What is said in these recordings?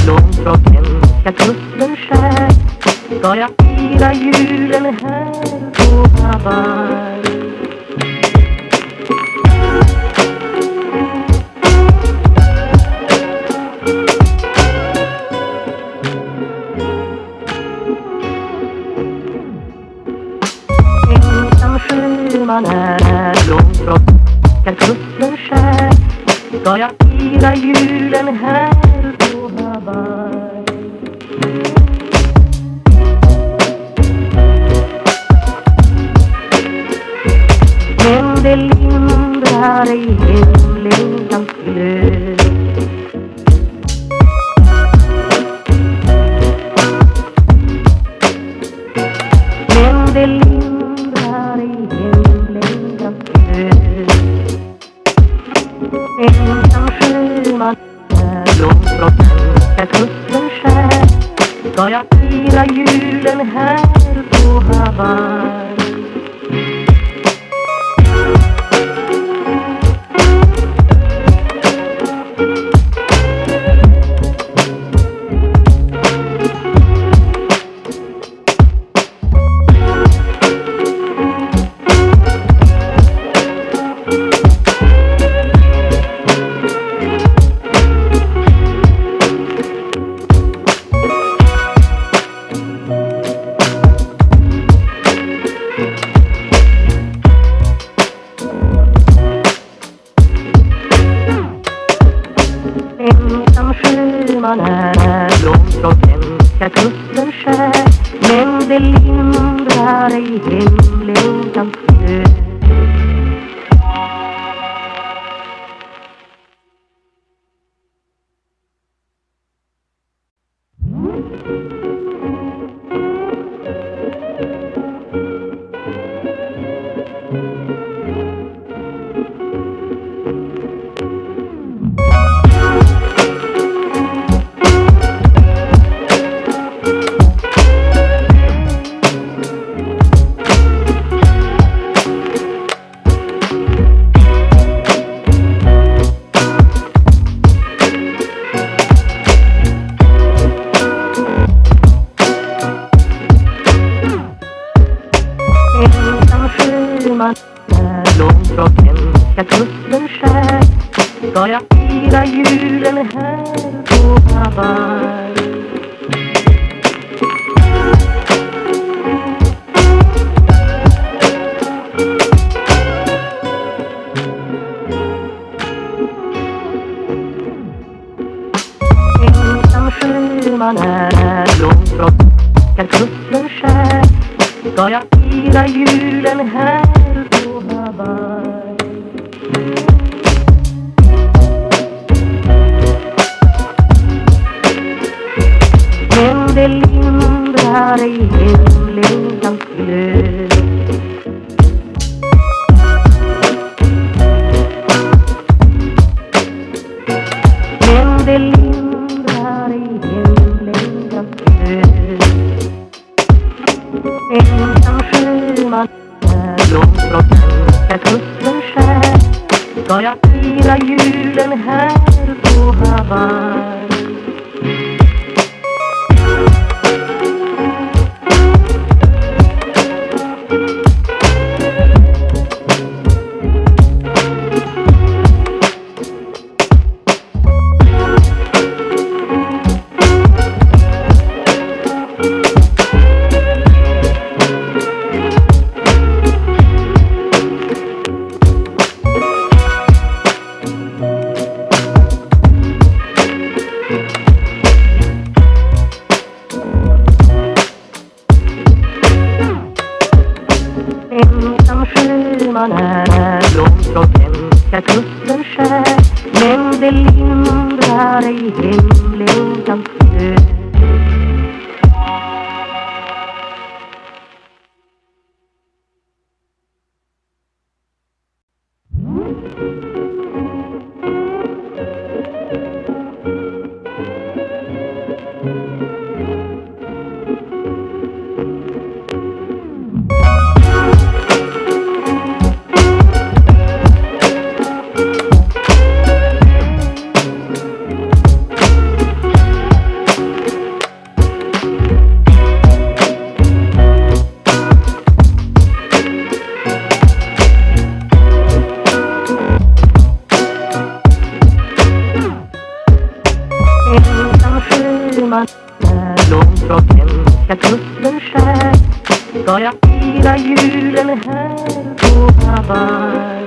Långt från hemska kusten skär ska jag fira julen här på Hawaii. Ensam sjöman är långt från hemska kusten skär ska jag fira julen här på Hawaii. Men det lindrar ej hemlängtans glöd. Men det lindrar ej hemlängtans glöd. Ensam sjöman är långt från hemska kusten skär ska jag fira julen här på Hawaii. Ensam sjöman är långt från hemska kusten skär men det lindrar ej hemlängtans glöd. Ensam sjöman är långt från hemska kusten skär ska jag fira julen här på Hawaii. Ensam sjöman är långt från hemska kusten skär ska jag fira julen här på Hawaii. Men det lindrar ej hemlängtans glöd. Men det lindrar ej hemlängtans glöd. Ensam sjöman är långt från hemska kusten skär ska jag fira julen här på Hawaii. Ensam sjöman är svenska kusten skär, men det lindrar ej hemlängtans död. Ensam sjöman är långt från svenska kusten skär, ska jag fira julen här på Hawaii.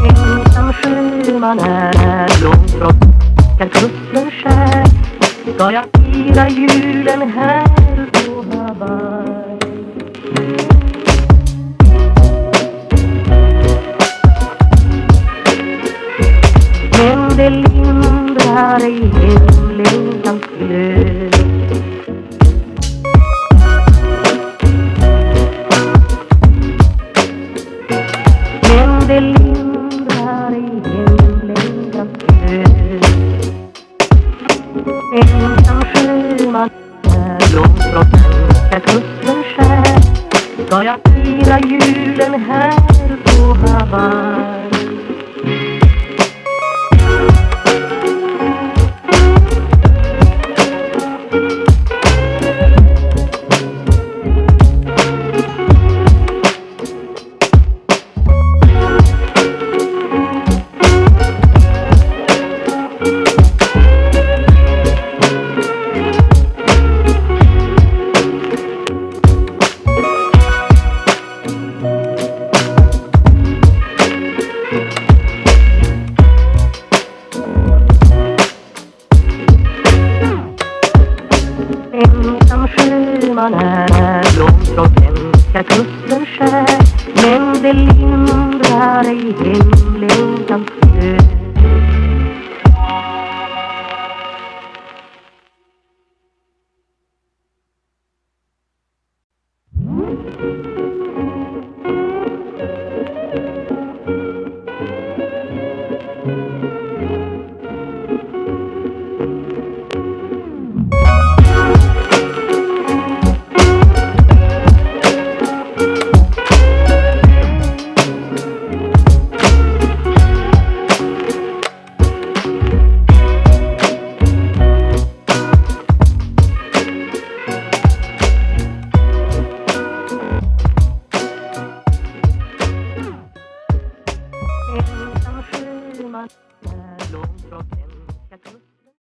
Ensam sjöman är långt från svenska kusten skär, ska jag fira julen här på Hawaii. Men det lindrar ej hemlängtans glöd. Men det lindrar ej hemlängtans glöd. Ensam sjöman är långt från svenska kusten skär, ska jag fira julen här på Hawaii. Ensam sjöman är långt från svenska kusten skär, men det lindrar ej hemlängtans